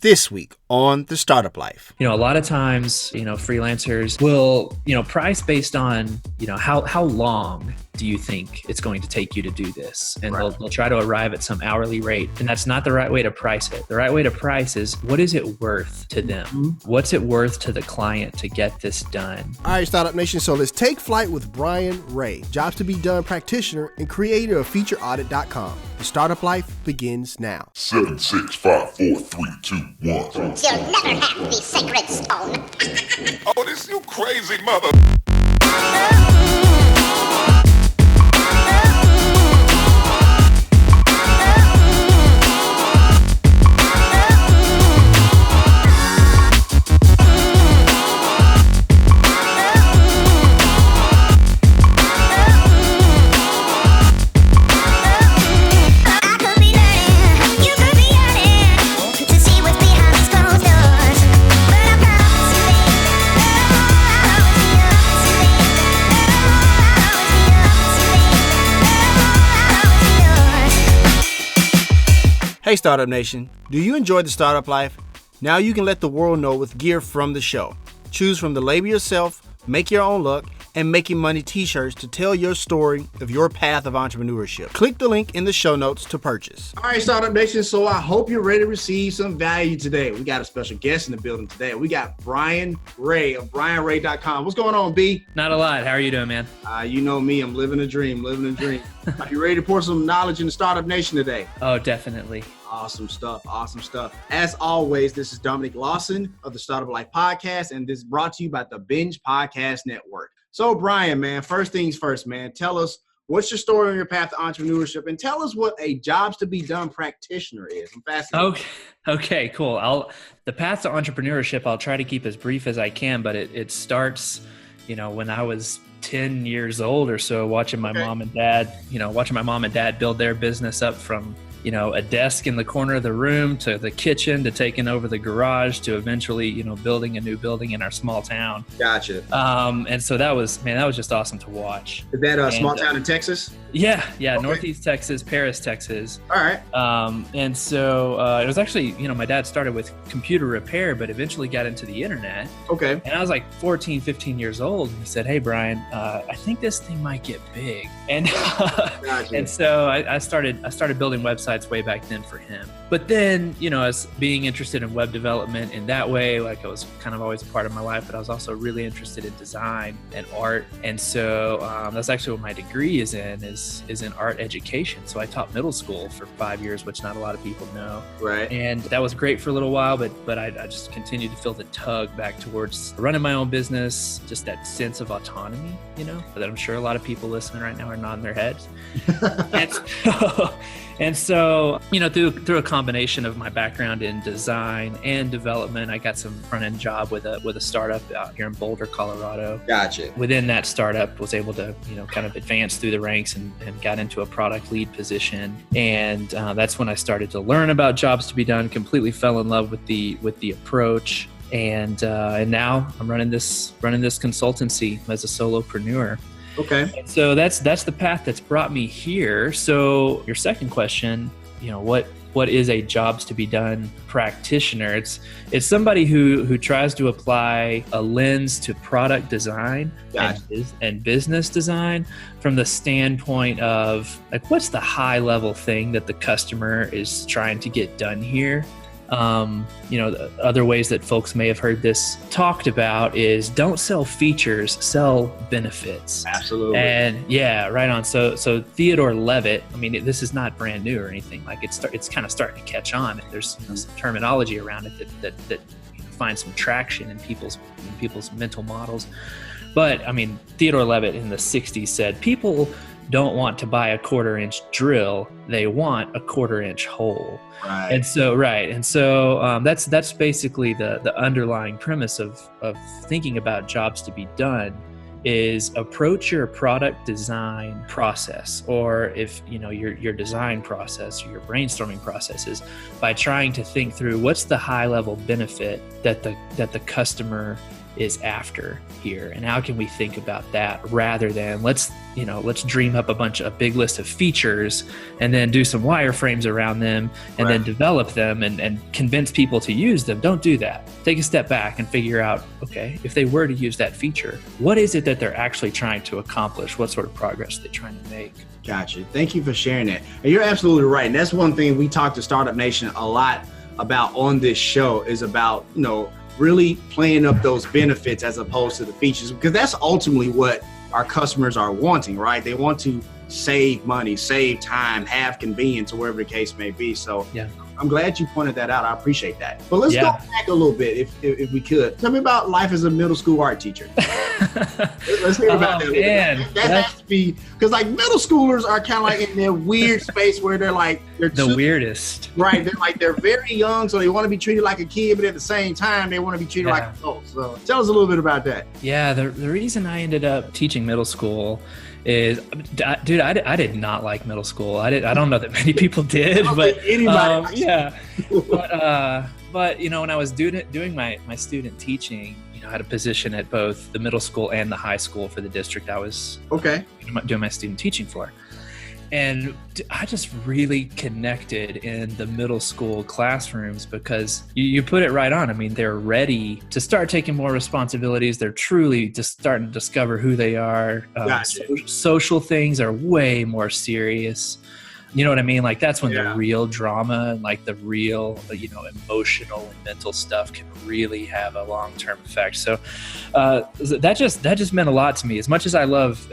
This week on The Startup Life. A lot of times, freelancers will, price based on, how long do you think it's going to take you to do this? And Right. they'll try to arrive at some hourly rate. And that's not the right way to price it. The right way to price is, what is it worth to them? What's it worth to the client to get this done? All right, Startup Nation. So let's take flight with Brian Ray, Jobs to Be Done practitioner and creator of FeatureAudit.com. The Startup Life begins now. 7, 6, 5, 4, 3, 2, 1. You'll never have the sacred stone. Oh, this you crazy mother. Hey, Startup Nation. Do you enjoy the startup life? Now you can let the world know with gear from the show. Choose from the label yourself, make your own look, and Making Money t-shirts to tell your story of your path of entrepreneurship. Click the link in the show notes to purchase. All right, Startup Nation. So I hope you're ready to receive some value today. We got a special guest in the building today. We got Brian Ray of BrianRay.com. What's going on, B? Not a lot. How are you doing, man? You know me. I'm living a dream. Are you ready to pour some knowledge in the Startup Nation today? Oh, definitely. Awesome stuff. As always, this is Dominic Lawson of the Startup Life Podcast, and this is brought to you by the Binge Podcast Network. So, Brian, man, first things first, man, tell us what's your story on your path to entrepreneurship, and tell us what a Jobs to Be Done practitioner is. I'm fascinated. Okay, cool. The path to entrepreneurship, I'll try to keep as brief as I can, but it starts, when I was 10 years old or so, watching my mom and dad build their business up from a desk in the corner of the room to the kitchen to taking over the garage to eventually, building a new building in our small town. Gotcha. And so that was just awesome to watch. Is that a small town in Texas? Yeah. Okay. Northeast Texas, Paris, Texas. All right. And so it was actually, my dad started with computer repair, but eventually got into the internet. Okay. And I was like 14, 15 years old. And he said, "Hey, Brian, I think this thing might get big." And Gotcha. and so I started building websites way back then for him. But then, as being interested in web development in that way, like it was kind of always a part of my life, but I was also really interested in design and art. And so that's actually what my degree is in art education. So I taught middle school for 5 years, which not a lot of people know. Right. And that was great for a little while, but I just continued to feel the tug back towards running my own business, just that sense of autonomy, that I'm sure a lot of people listening right now are nodding their heads. And so, through a combination of my background in design and development, I got some front-end job with a startup out here in Boulder, Colorado. Gotcha. Within that startup, was able to, kind of advance through the ranks and got into a product lead position. And that's when I started to learn about Jobs to Be Done, completely fell in love with the approach. And now I'm running this consultancy as a solopreneur. Okay. And so that's the path that's brought me here. So your second question, what is a Jobs to Be Done practitioner? It's somebody who tries to apply a lens to product design and business design from the standpoint of like, what's the high level thing that the customer is trying to get done here? The other ways that folks may have heard this talked about is don't sell features, sell benefits. Absolutely. And yeah, right on. So Theodore Levitt, this is not brand new or anything. Like it's kind of starting to catch on. There's some terminology around it that finds some traction in people's mental models. But Theodore Levitt in the 60s said, people don't want to buy a 1/4-inch drill. They want a 1/4-inch hole. Right. And so that's basically the underlying premise of thinking about Jobs to Be Done is approach your product design process, or if your design process or your brainstorming processes, by trying to think through what's the high level benefit that the customer is after here, and how can we think about that rather than let's dream up a big list of features and then do some wireframes around them and then develop them and convince people to use them. Don't do that. Take a step back and figure out, okay, if they were to use that feature, what is it that they're actually trying to accomplish? What sort of progress they're trying to make? Gotcha. Thank you for sharing that. And you're absolutely right. And that's one thing we talk to Startup Nation a lot about on this show is about, really playing up those benefits as opposed to the features, because that's ultimately what our customers are wanting, right? They want to save money, save time, have convenience, or whatever the case may be. So yeah, I'm glad you pointed that out. I appreciate that. But let's go back a little bit, if we could. Tell me about life as a middle school art teacher. Let's hear about that. Man. That has to be, because like middle schoolers are kind of like in their weird space where they're the weirdest. Right. They're very young, so they want to be treated like a kid, but at the same time, they want to be treated like adults. So tell us a little bit about that. Yeah, the reason I ended up teaching middle school is, dude, I did not like middle school. I don't know that many people did, but but when I was doing my student teaching, I had a position at both the middle school and the high school for the district I was doing my student teaching for. And I just really connected in the middle school classrooms because you put it right on. I mean, they're ready to start taking more responsibilities. They're truly just starting to discover who they are. Social things are way more serious. You know what I mean? Like that's when the real drama and like the real, emotional and mental stuff can really have a long-term effect. So that just meant a lot to me. As much as I love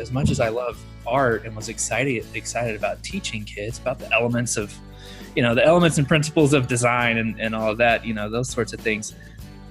art and was excited about teaching kids about the elements of, the elements and principles of design and all of that, those sorts of things.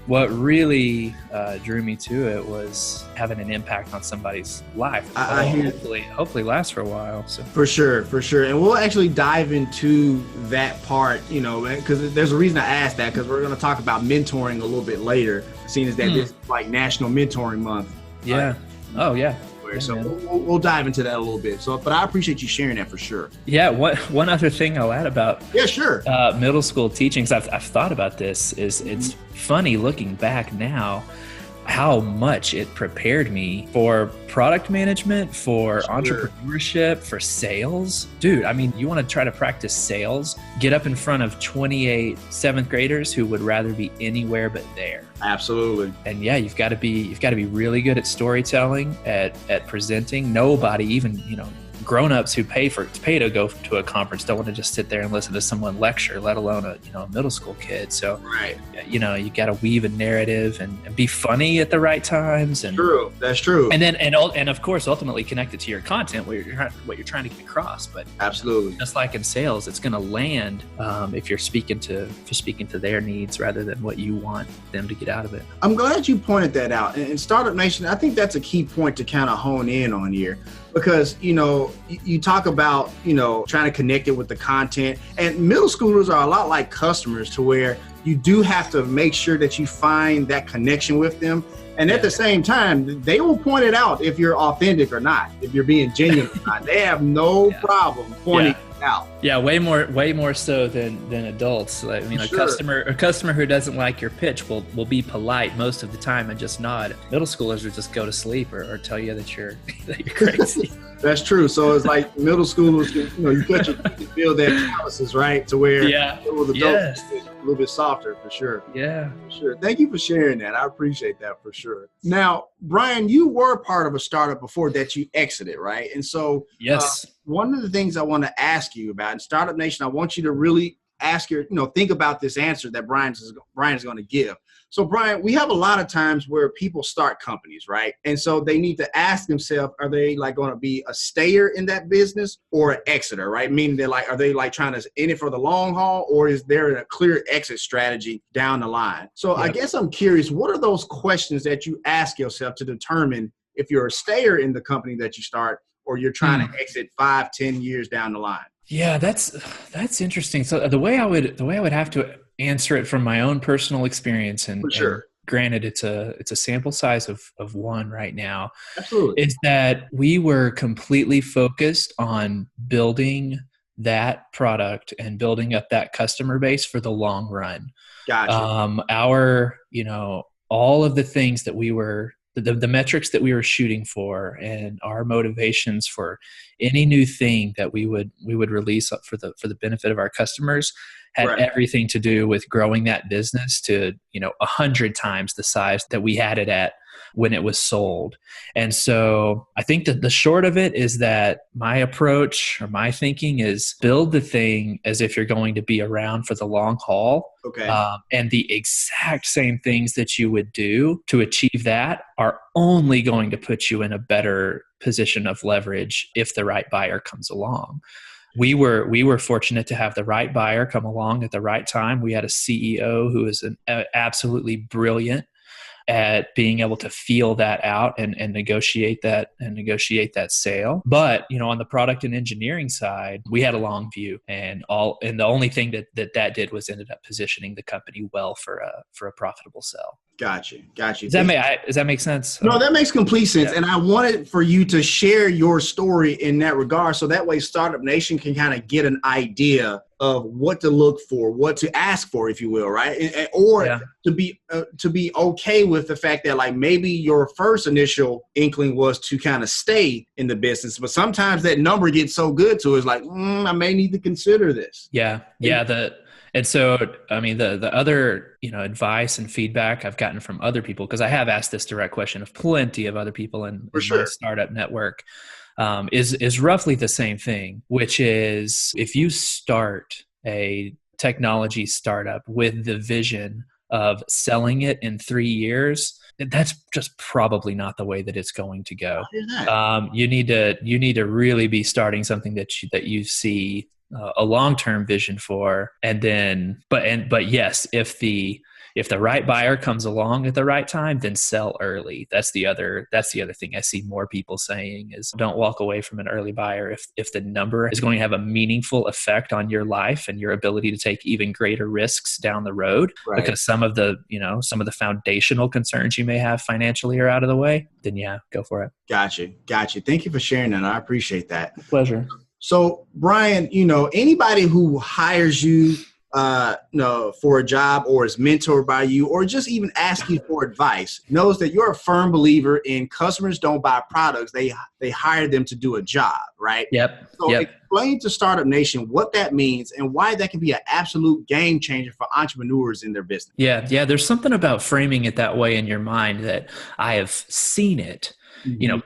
What really drew me to it was having an impact on somebody's life. Hopefully lasts for a while. So For sure. And we'll actually dive into that part, because there's a reason I asked that, because we're going to talk about mentoring a little bit later, seeing as that this is like National Mentoring Month. Yeah. Oh, yeah. So we'll dive into that a little bit. But I appreciate you sharing that for sure. Yeah. One other thing I'll add about middle school teachings, I've thought about this, is it's funny looking back now how much it prepared me for product management, for entrepreneurship, for sales. Dude, I mean, you want to try to practice sales, get up in front of 28 seventh graders who would rather be anywhere but there. Absolutely. And yeah, you've got to be really good at storytelling, at presenting. Nobody, even, grown-ups who pay to go to a conference don't want to just sit there and listen to someone lecture, let alone a middle school kid. So you got to weave a narrative and be funny at the right times. And that's true. And then and of course ultimately connect it to your content, what you're trying to get across. But absolutely, just like in sales, it's going to land if you're speaking to their needs rather than what you want them to get out of it. I'm glad you pointed that out. And Startup Nation, I think that's a key point to kind of hone in on here. Because, you talk about, trying to connect it with the content, and middle schoolers are a lot like customers to where you do have to make sure that you find that connection with them. And at the same time, they will point it out if you're authentic or not, if you're being genuine or not. They have no problem pointing it out. Yeah, way more so than adults. I mean, a customer who doesn't like your pitch will be polite most of the time and just nod. Middle schoolers will just go to sleep or tell you that you're crazy. That's true. So it's like middle schoolers, you cut your teeth to feel their calluses, right? To where with adults, it's a little bit softer for sure. Yeah. For sure. Thank you for sharing that. I appreciate that for sure. Now, Brian, you were part of a startup before that you exited, right? And so one of the things I want to ask you about, in Startup Nation, I want you to really ask think about this answer that Brian is going to give. So Brian, we have a lot of times where people start companies, right? And so they need to ask themselves, are they like going to be a stayer in that business or an exiter, right? Meaning are they trying to in it for the long haul, or is there a clear exit strategy down the line? So I guess I'm curious, what are those questions that you ask yourself to determine if you're a stayer in the company that you start, or you're trying to exit 5-10 years down the line? Yeah, that's interesting. So the way I would have to answer it from my own personal experience, and granted it's a sample size of one right now. Absolutely. Is that we were completely focused on building that product and building up that customer base for the long run. Gotcha. all of the things that we were, the metrics that we were shooting for, and our motivations for any new thing that we would release for the benefit of our customers had everything to do with growing that business to 100 times the size that we had it at when it was sold. And so I think that the short of it is that my approach or my thinking is build the thing as if you're going to be around for the long haul. Okay. And the exact same things that you would do to achieve that are only going to put you in a better position of leverage if the right buyer comes along. We were fortunate to have the right buyer come along at the right time. We had a CEO who is absolutely brilliant at being able to feel that out and negotiate that sale. But, on the product and engineering side, we had a long view, and the only thing that did was ended up positioning the company well for a profitable sell. Gotcha. Does that make sense? No, that makes complete sense. Yeah. And I wanted for you to share your story in that regard, so that way Startup Nation can kind of get an idea of what to look for, what to ask for, if you will, right? Or to be okay with the fact that, like, maybe your first initial inkling was to kind of stay in the business, but sometimes that number gets so good to us, like, I may need to consider this. Yeah. And so, I mean, the other, advice and feedback I've gotten from other people, because I have asked this direct question of plenty of other people in my startup network, is roughly the same thing, which is if you start a technology startup with the vision of selling it in 3 years, that's just probably not the way that it's going to go. You need to really be starting something that you see a long-term vision for, and then, but yes, if the right buyer comes along at the right time, then sell early. That's the other thing I see more people saying is don't walk away from an early buyer if the number is going to have a meaningful effect on your life and your ability to take even greater risks down the road, because some of the foundational concerns you may have financially are out of the way, then go for it. Gotcha. Thank you for sharing that. I appreciate that. Pleasure. So, Brian, anybody who hires you, for a job or is mentored by you or just even asks you for advice knows that you're a firm believer in customers don't buy products. They hire them to do a job, right? Yep. So explain to Startup Nation what that means and why that can be an absolute game changer for entrepreneurs in their business. Yeah. There's something about framing it that way in your mind that I have seen it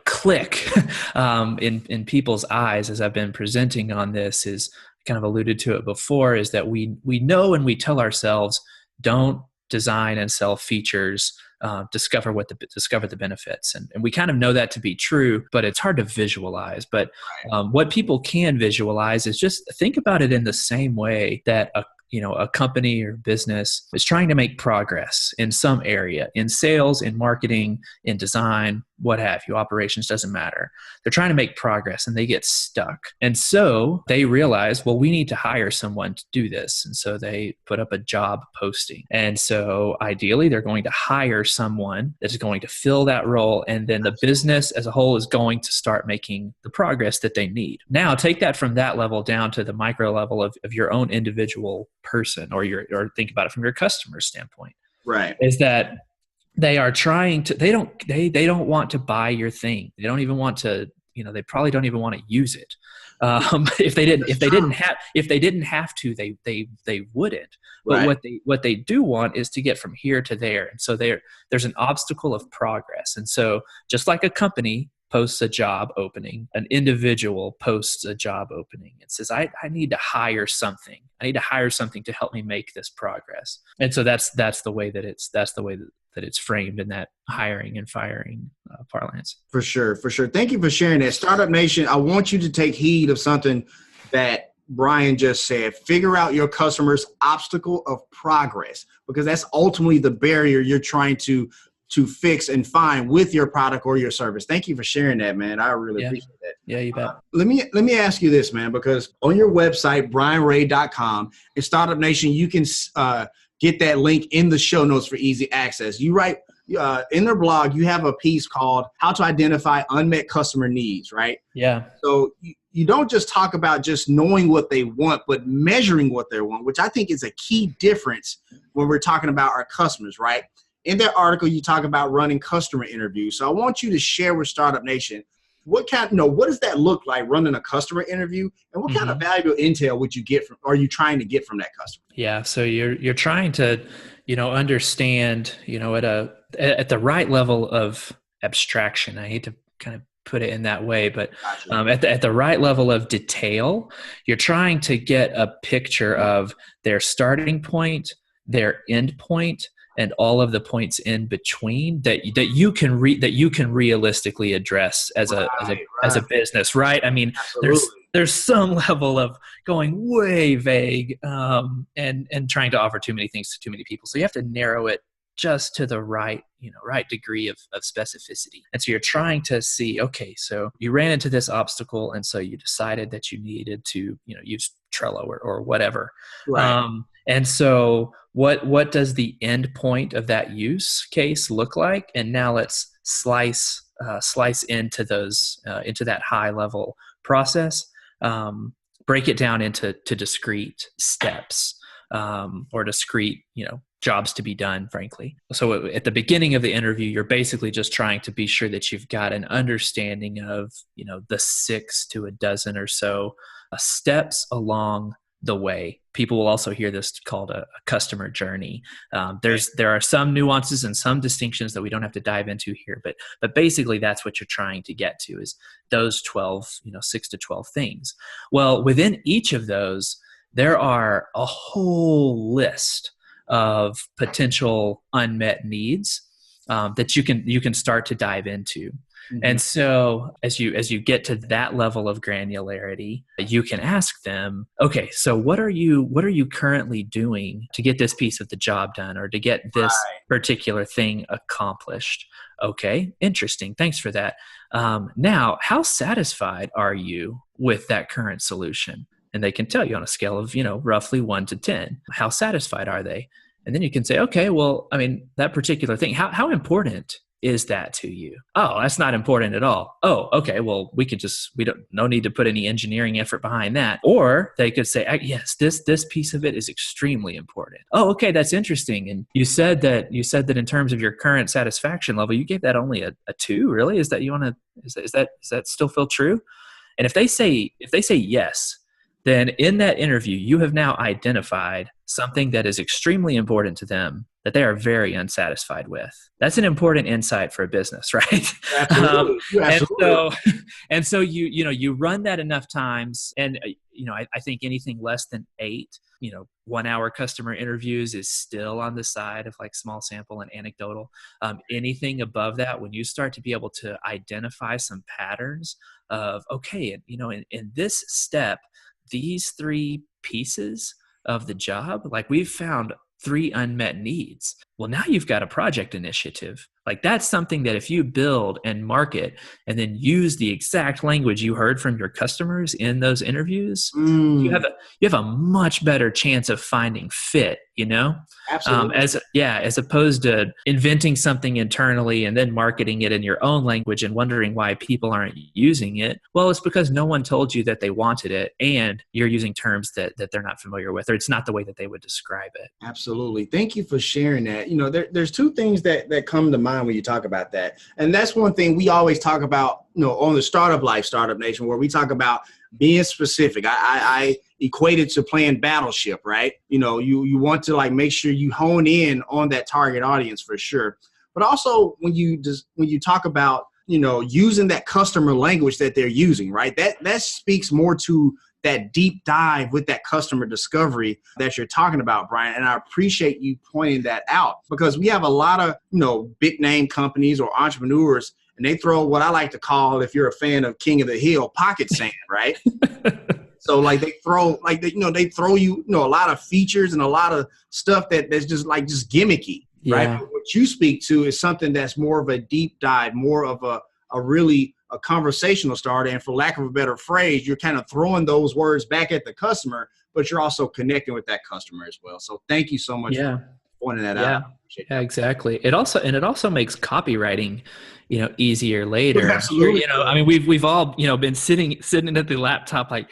click in people's eyes as I've been presenting on this. Is kind of alluded to it before, is that we know and we tell ourselves, don't design and sell features, discover the benefits. And we kind of know that to be true, but it's hard to visualize. But what people can visualize is just think about it in the same way that a company or business is trying to make progress in some area, in sales, in marketing, in design, what have you, operations, doesn't matter. They're trying to make progress and they get stuck. And so they realize, well, we need to hire someone to do this. And so they put up a job posting. And so ideally they're going to hire someone that's going to fill that role. And then the business as a whole is going to start making the progress that they need. Now take that from that level down to the micro level of your own individual person, or think about it from your customer standpoint. Right. Is that they are trying to, they don't want to buy your thing. They don't even want to, they probably don't even want to use it. If they didn't have to, they wouldn't. But what they do want is to get from here to there. And so there's an obstacle of progress. And so just like a company posts a job opening, an individual posts a job opening and says, I need to hire something. I need to hire something to help me make this progress. And so that's the way that it's framed in that hiring and firing parlance. For sure. Thank you for sharing that. Startup Nation, I want you to take heed of something that Brian just said. Figure out your customer's obstacle of progress, because that's ultimately the barrier you're trying to fix and find with your product or your service. Thank you for sharing that, man. I really appreciate that. Yeah, you bet. Let me ask you this, man, because on your website, brianray.com, and Startup Nation, you can get that link in the show notes for easy access. You write in their blog, you have a piece called How to Identify Unmet Customer Needs, right? Yeah. So you don't just talk about just knowing what they want, but measuring what they want, which I think is a key difference when we're talking about our customers, right? in that article, you talk about running customer interviews. So I want you to share with Startup Nation, what does that look like, running a customer interview, and what kind of valuable intel would you get are you trying to get from that customer? Yeah. So you're trying to, understand, at the right level of abstraction. I hate to kind of put it in that way, but at the right level of detail, you're trying to get a picture of their starting point, their end point, and all of the points in between that you can realistically address as a business, right? I mean, there's some level of going way vague and trying to offer too many things to too many people. So you have to narrow it just to the right degree of specificity. And so you're trying to see, okay, so you ran into this obstacle, and so you decided that you needed to, use Trello or whatever. Right. And so what does the end point of that use case look like? And now let's slice into those into that high level process. Break it down into discrete steps or discrete, jobs to be done, frankly. So at the beginning of the interview, you're basically just trying to be sure that you've got an understanding of, the 6 to a dozen or so steps along the way. People will also hear this called a customer journey. There are some nuances and some distinctions that we don't have to dive into here, but basically that's what you're trying to get to, is those 12, 6 to 12 things. Well, within each of those, there are a whole list of potential unmet needs that you can start to dive into. Mm-hmm. And so as you get to that level of granularity, you can ask them, okay, so what are you currently doing to get this piece of the job done or to get this particular thing accomplished? Okay, interesting. Thanks for that. Now, how satisfied are you with that current solution? And they can tell you on a scale of, roughly 1 to 10, how satisfied are they? And then you can say, okay, well, I mean, that particular thing, how important is that to you? Oh, that's not important at all. Oh, okay, well, no need to put any engineering effort behind that. Or they could say, yes, this piece of it is extremely important. Oh, okay, that's interesting. And you said that in terms of your current satisfaction level, you gave that only a 2, really? Is that does that still feel true? And if they say yes, then in that interview, you have now identified something that is extremely important to them that they are very unsatisfied with. That's an important insight for a business, right? Absolutely. And so you run that enough times, and I think anything less than 8, 1 hour customer interviews is still on the side of like small sample and anecdotal. Anything above that, when you start to be able to identify some patterns of, okay, in this step, these 3 pieces of the job, like we've found 3 unmet needs. Well, now you've got a project initiative. Like that's something that if you build and market and then use the exact language you heard from your customers in those interviews, you have a much better chance of finding fit, Absolutely. As opposed to inventing something internally and then marketing it in your own language and wondering why people aren't using it. Well, it's because no one told you that they wanted it and you're using terms that they're not familiar with, or it's not the way that they would describe it. Absolutely. Thank you for sharing that. There's 2 things that come to mind when you talk about that. And that's one thing we always talk about, on the Startup Nation, where we talk about being specific. I equate it to playing Battleship, right? You want to like make sure you hone in on that target audience for sure. But also when you talk about, using that customer language that they're using, right? That speaks more to that deep dive with that customer discovery that you're talking about, Brian. And I appreciate you pointing that out, because we have a lot of, big name companies or entrepreneurs, and they throw what I like to call, if you're a fan of King of the Hill, pocket sand, right? So like they throw you, a lot of features and a lot of stuff that's just gimmicky, right? But what you speak to is something that's more of a deep dive, more of a really a conversational starter. And for lack of a better phrase, you're kind of throwing those words back at the customer, but you're also connecting with that customer as well. So thank you so much for pointing that out. Yeah, exactly. It also makes copywriting, easier later. Absolutely. We've all, been sitting at the laptop like,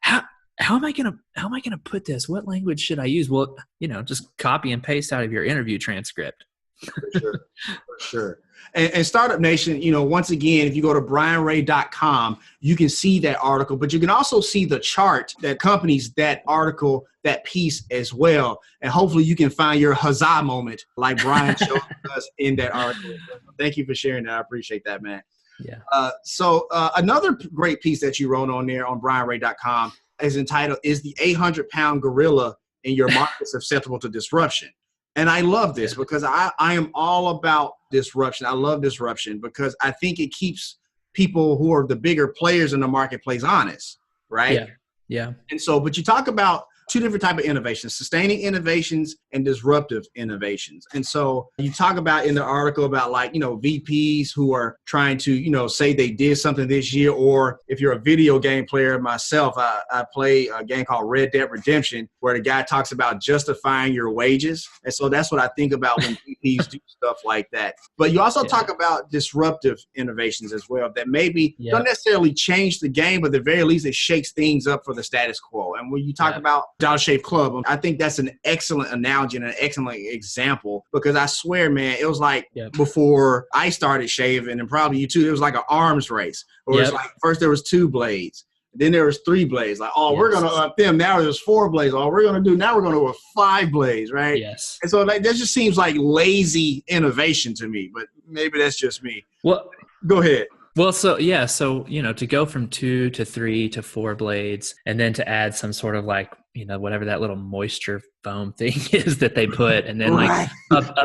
how am I gonna put this? What language should I use? Well, just copy and paste out of your interview transcript. For sure. For sure. And Startup Nation, once again, if you go to brianray.com, you can see that article, but you can also see the chart that accompanies that article, that piece as well. And hopefully you can find your huzzah moment like Brian showed us in that article. Thank you for sharing that. I appreciate that, man. Yeah. So another great piece that you wrote on there on brianray.com is entitled, "Is the 800-pound gorilla in your market susceptible to disruption?" And I love this because I am all about disruption. I love disruption because I think it keeps people who are the bigger players in the marketplace honest, right? Yeah. Yeah. And so, but you talk about two different types of innovations: sustaining innovations and disruptive innovations. And so you talk about in the article about VPs who are trying to, say they did something this year, or if you're a video game player, myself, I play a game called Red Dead Redemption where the guy talks about justifying your wages. And so that's what I think about when VPs do stuff like that. But you also talk about disruptive innovations as well that maybe don't necessarily change the game, but at the very least it shakes things up for the status quo. And when you talk about Dollar Shave Club, I think that's an excellent analogy and an excellent example because I swear, man, it was like before I started shaving, and probably you too, it was like an arms race. Or it's like first there was 2 blades, then there was 3 blades. Like, we're going to up them. Now there's 4 blades. Now we're going to do 5 blades, right? Yes. And so that just seems like lazy innovation to me, but maybe that's just me. Well, go ahead. Well, so to go from 2 to 3 to 4 blades, and then to add some sort of whatever that little moisture foam thing is that they put, and then a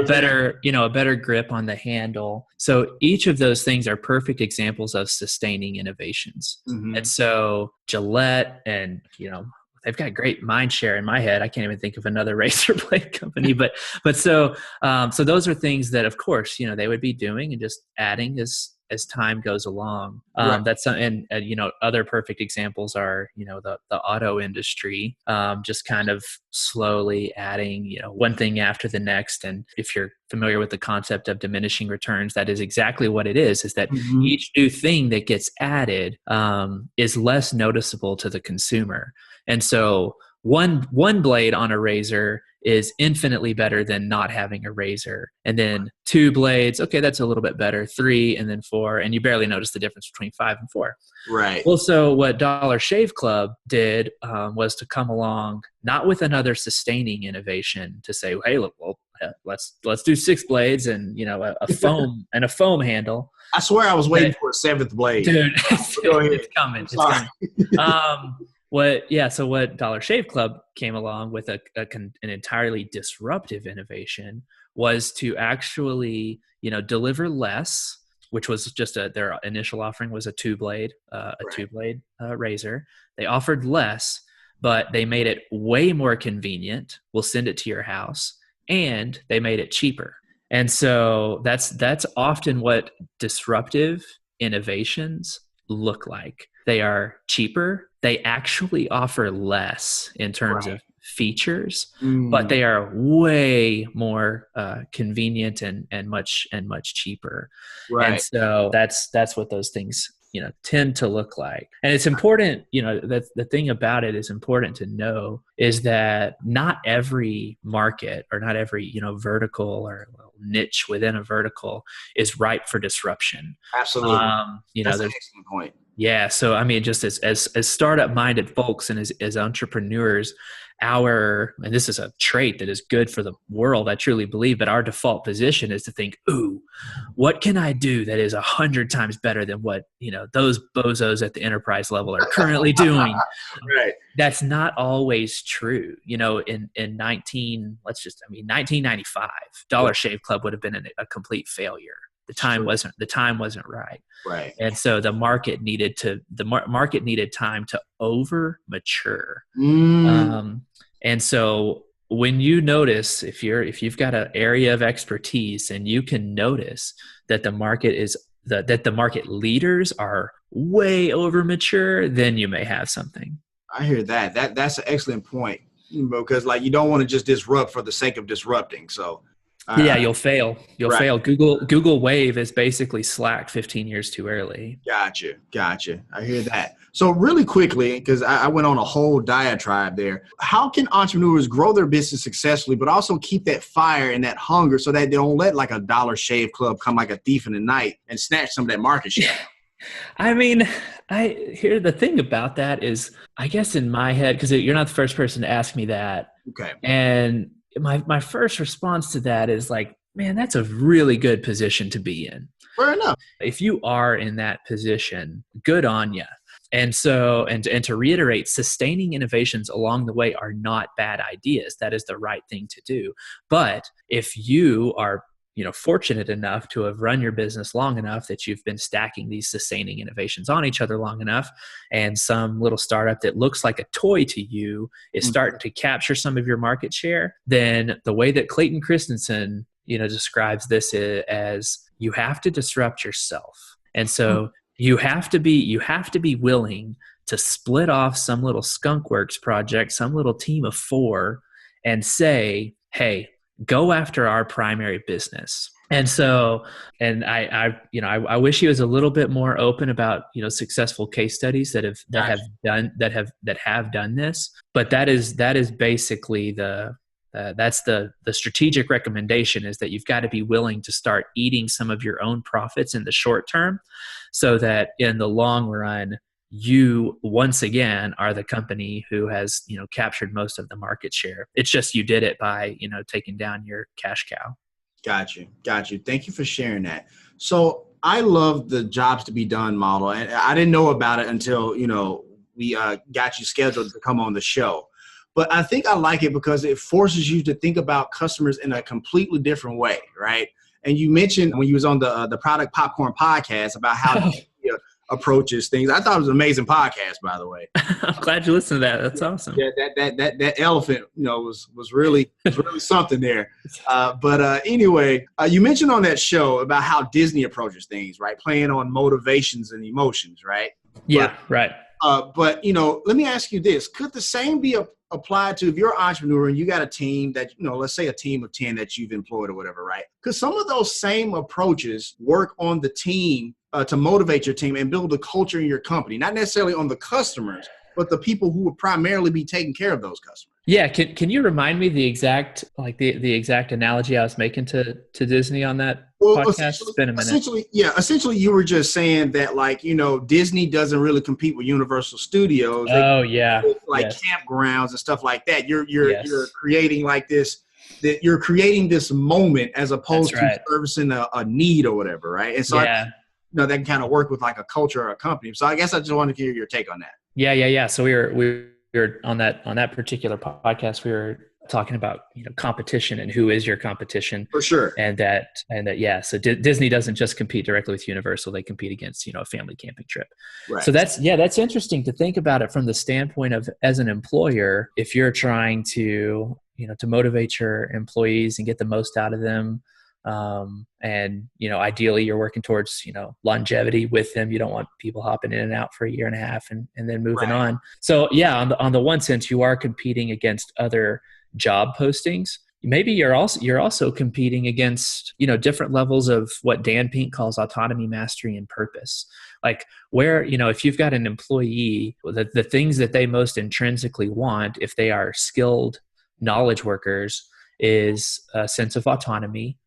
better grip on the handle. So each of those things are perfect examples of sustaining innovations. Mm-hmm. And so Gillette and, they've got great mind share in my head. I can't even think of another razor blade company, but so those are things that, of course, they would be doing and just adding as time goes along. That's and other perfect examples are the auto industry, just kind of slowly adding one thing after the next. And if you're familiar with the concept of diminishing returns, that is exactly what it is that each new thing that gets added is less noticeable to the consumer. And so one blade on a razor is infinitely better than not having a razor. And then 2 blades, okay, that's a little bit better. 3 and then 4, and you barely notice the difference between 5 and 4. Right. Well, so what Dollar Shave Club did was to come along, not with another sustaining innovation to say, hey, look, well, let's do 6 blades and a foam handle. I swear I was waiting for a 7th blade. Dude, it's coming. It's coming. What Dollar Shave Club came along with an entirely disruptive innovation was to actually, deliver less, which was just their initial offering was a 2-blade, razor. They offered less, but they made it way more convenient. We'll send it to your house, and they made it cheaper. And so that's often what disruptive innovations look like. They are cheaper. They actually offer less in terms of features, but they are way more convenient and much cheaper. Right. And so that's what those things tend to look like. And it's important, that the thing about it is important to know is that not every market or not every vertical or niche within a vertical is ripe for disruption. Absolutely. That's an excellent point. Yeah. So, I mean, just as startup minded folks and as entrepreneurs, and this is a trait that is good for the world, I truly believe, but our default position is to think, ooh, what can I do that is 100 times better than what, those bozos at the enterprise level are currently doing. Right. That's not always true. In 1995, Dollar Shave Club would have been a complete failure. The time wasn't right. Right. And so the market needed time to over mature. And so when you notice, if you've got an area of expertise and you can notice that the market leaders are way over mature, then you may have something. I hear that. That's an excellent point, because you don't want to just disrupt for the sake of disrupting. So Yeah, you'll fail. You'll Right. fail. Google Wave is basically Slack 15 years too early. Gotcha. I hear that. So really quickly, because I went on a whole diatribe there, how can entrepreneurs grow their business successfully, but also keep that fire and that hunger so that they don't let like a Dollar Shave Club come like a thief in the night and snatch some of that market share? I mean, the thing about that is, I guess in my head, because you're not the first person to ask me that. Okay. And my first response to that is like, man, that's a really good position to be in. Fair enough. If you are in that position, good on you. And so, and to reiterate, sustaining innovations along the way are not bad ideas. That is the right thing to do. But if you are fortunate enough to have run your business long enough that you've been stacking these sustaining innovations on each other long enough, and some little startup that looks like a toy to you is starting to capture some of your market share, then the way that Clayton Christensen, describes this as you have to disrupt yourself. And so you have to be willing to split off some little skunkworks project, some little team of 4, and say, hey, go after our primary business. And so, and I wish he was a little bit more open about, successful case studies that have done this. But that is basically that's the strategic recommendation, is that you've got to be willing to start eating some of your own profits in the short term, so that in the long run, you once again are the company who has, captured most of the market share. It's just you did it by, taking down your cash cow. Got you. Thank you for sharing that. So I love the jobs to be done model. And I didn't know about it until, we got you scheduled to come on the show. But I think I like it because it forces you to think about customers in a completely different way, right? And you mentioned when you was on the Product Popcorn podcast about how approaches things. I thought it was an amazing podcast, by the way. I'm glad you listened to that. That's awesome. Yeah, that elephant, was really something there. But anyway, you mentioned on that show about how Disney approaches things, right? Playing on motivations and emotions, right? Yeah, right. But let me ask you this: could the same be applied to if you're an entrepreneur and you got a team that, let's say a team of 10 that you've employed or whatever, right? Because some of those same approaches work on the team to motivate your team and build the culture in your company, not necessarily on the customers, but the people who would primarily be taking care of those customers. Yeah. Can you remind me the exact analogy I was making to Disney on that podcast? It's been a minute. Essentially you were just saying that Disney doesn't really compete with Universal Studios. Campgrounds and stuff like that. You're creating that you're creating this moment as opposed to servicing a need or whatever. Right. And so that can kind of work with like a culture or a company. So I guess I just wanted to hear your take on that. Yeah. So we were on that particular podcast. We were talking about competition and who is your competition for sure, and that So Disney doesn't just compete directly with Universal; they compete against a family camping trip. Right. So that's interesting to think about it from the standpoint of, as an employer, if you're trying to to motivate your employees and get the most out of them. And ideally you're working towards, longevity with them. You don't want people hopping in and out for a year and a half and then moving on. So on the one sense, you are competing against other job postings. Maybe you're also competing against, different levels of what Dan Pink calls autonomy, mastery, and purpose. Like where, if you've got an employee, the things that they most intrinsically want, if they are skilled knowledge workers, is a sense of autonomy,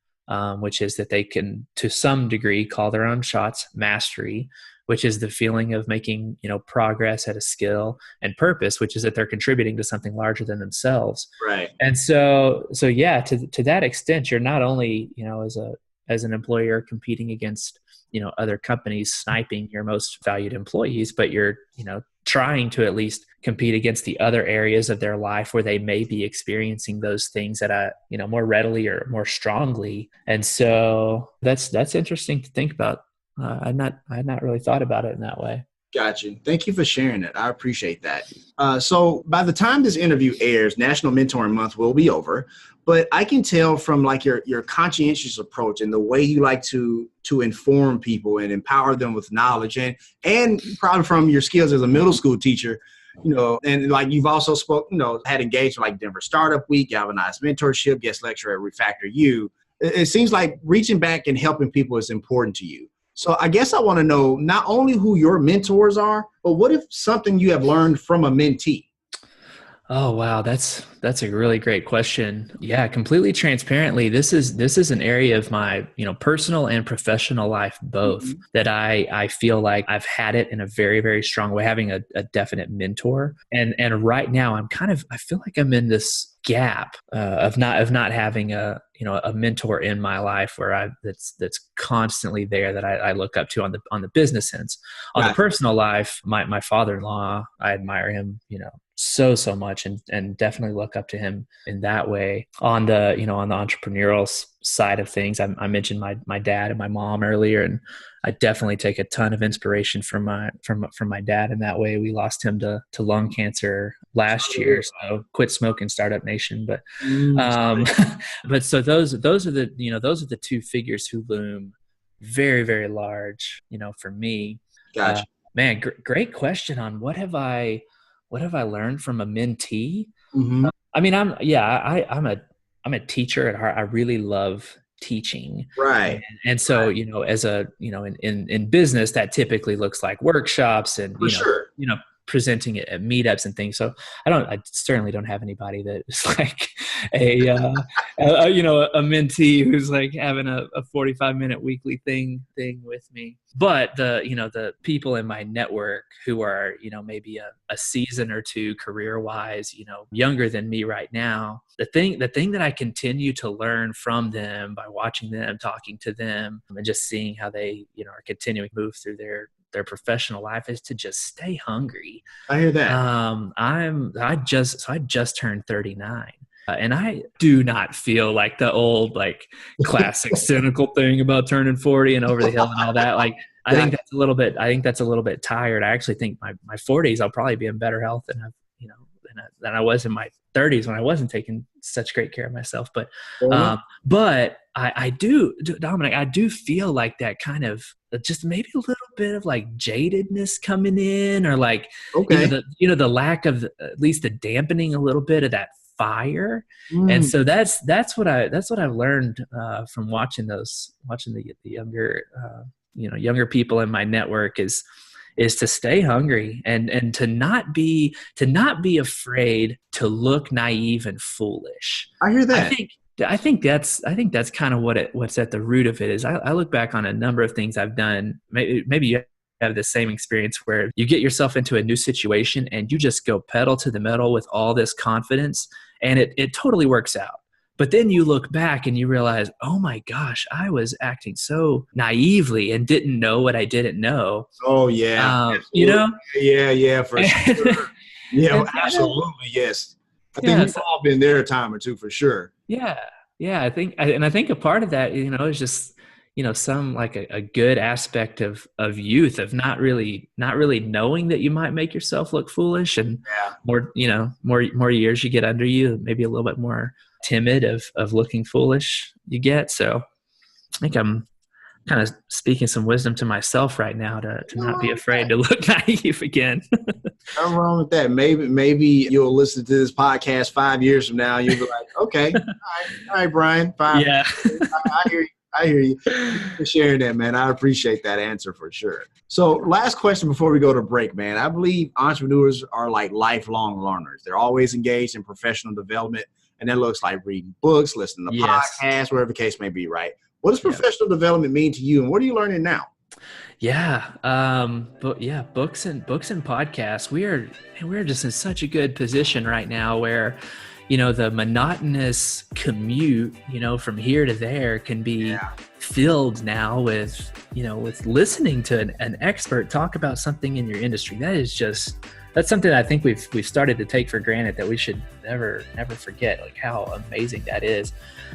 which is that they can, to some degree, call their own shots. Mastery, which is the feeling of making, progress at a skill, and purpose, which is that they're contributing to something larger than themselves. Right. And so to that extent, you're not only, as an employer competing against, other companies sniping your most valued employees, but you're, trying to at least compete against the other areas of their life where they may be experiencing those things at a, more readily or more strongly. And so that's interesting to think about. I had not really thought about it in that way. Got you. Thank you for sharing it. I appreciate that. So by the time this interview airs, National Mentoring Month will be over, but I can tell from your conscientious approach and the way you like to inform people and empower them with knowledge and probably from your skills as a middle school teacher, and you've also had engaged with Denver Startup Week, Galvanized Mentorship, guest lecturer at Refactor U. it seems like reaching back and helping people is important to you. So I guess I want to know not only who your mentors are, but what if something you have learned from a mentee? Oh, wow. That's a really great question. Yeah, completely transparently, this is an area of my, personal and professional life, both, that I feel like I've had it in a very, very strong way, having a definite mentor. And right now I feel like I'm in this gap of not having a mentor in my life where that's constantly there that I look up to on the business sense. On the personal life, my father-in-law, I admire him, so much, and definitely look up to him in that way. On the entrepreneurial side of things, I mentioned my dad and my mom earlier, and I definitely take a ton of inspiration from my dad in that way. We lost him to lung cancer last year, so quit smoking, Startup Nation. But but so those are the two figures who loom very, very large, for me. Gotcha. Man, great question on what have I learned from a mentee? I mean, I'm a teacher at heart. I really love teaching. Right. And so, as in business, that typically looks like workshops and, presenting it at meetups and things. So I certainly don't have anybody that is like a mentee who's like having a 45-minute weekly thing with me. But the people in my network who are, maybe a season or two career wise, younger than me right now, the thing that I continue to learn from them by watching them, talking to them, and just seeing how they, are continuing to move through their professional life is to just stay hungry. I hear that. I just turned 39. And I do not feel like the old, like classic cynical thing about turning 40 and over the hill and all that. Like, I think that's a little bit tired. I actually think my 40s, I'll probably be in better health than I was in my 30s when I wasn't taking such great care of myself. But I do, Dominic, I do feel like that kind of just maybe a little bit of like jadedness coming in, or like, the lack of at least the dampening a little bit of that fire. And so that's what I've learned from watching the younger people in my network is to stay hungry and to not be afraid to look naive and foolish. I hear that. I think that's kind of what's at the root of it is I look back on a number of things I've done. Maybe you have the same experience where you get yourself into a new situation and you just go pedal to the metal with all this confidence, and it totally works out. But then you look back and you realize, oh my gosh, I was acting so naively and didn't know what I didn't know. Oh yeah. Yeah, for sure. Yeah, absolutely. Yes. I think we've all been there a time or two for sure. Yeah. I think a part of that, is just, some like a good aspect of youth, of not really knowing that you might make yourself look foolish, and more years you get under you, maybe a little bit more timid of looking foolish you get. So I think I'm kind of speaking some wisdom to myself right now to not be afraid to look naive again. Nothing wrong with that. Maybe you'll listen to this podcast 5 years from now and you'll be like, okay, all right, Brian, 5 Yeah. I hear you. Thanks for sharing that, man. I appreciate that answer for sure. So last question before we go to break, man. I believe entrepreneurs are like lifelong learners. They're always engaged in professional development, and that looks like reading books, listening to podcasts, whatever the case may be, right? What does professional development mean to you, and what are you learning now? Books and podcasts. We're just in such a good position right now where, the monotonous commute, from here to there can be filled now with listening to an expert talk about something in your industry. That's something I think we've started to take for granted, that we should never forget, like how amazing that is,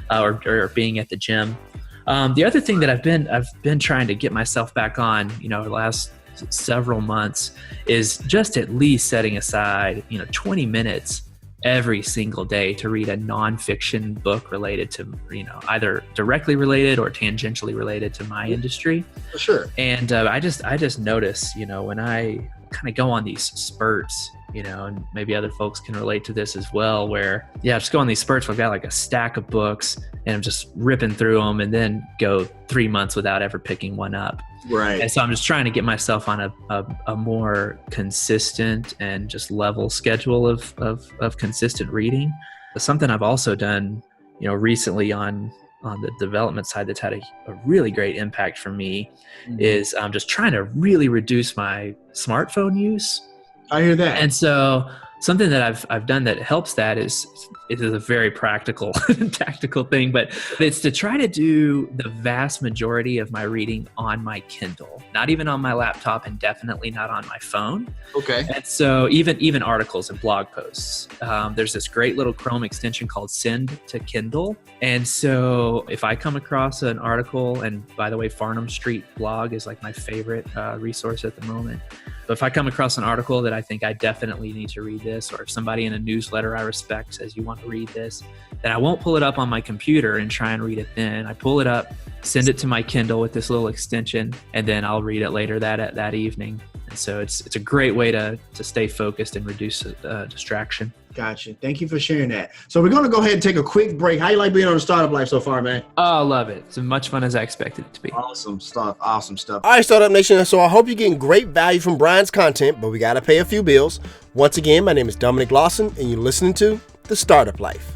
or being at the gym. The other thing that I've been trying to get myself back on, the last several months, is just at least setting aside, 20 minutes every single day to read a nonfiction book related to, either directly related or tangentially related to my industry. For sure. And I just notice, when I kind of go on these spurts, and maybe other folks can relate to this as well, where, I just go on these spurts where I've got like a stack of books and I'm just ripping through them and then go 3 months without ever picking one up. Right. And so I'm just trying to get myself on a more consistent and just level schedule of consistent reading. But something I've also done, recently on the development side that's had a really great impact for me is I'm just trying to really reduce my smartphone use. I hear that. And so something that I've done that helps that is a very practical, tactical thing, but it's to try to do the vast majority of my reading on my Kindle, not even on my laptop, and definitely not on my phone. Okay. And so even articles and blog posts, there's this great little Chrome extension called Send to Kindle. And so if I come across an article, and by the way, Farnham Street blog is like my favorite resource at the moment. But if I come across an article that I think I definitely need to read this, or if somebody in a newsletter I respect says you want to read this, then I won't pull it up on my computer and try and read it then. I pull it up, send it to my Kindle with this little extension, and then I'll read it later that evening. And so it's a great way to stay focused and reduce distraction. Gotcha. Thank you for sharing that. So we're going to go ahead and take a quick break. How you like being on the Startup Life so far, man? Oh, I love it. It's as much fun as I expected it to be. Awesome stuff. Awesome stuff. All right, Startup Nation. So I hope you're getting great value from Brian's content, but we got to pay a few bills. Once again, my name is Dominic Lawson, and you're listening to The Startup Life.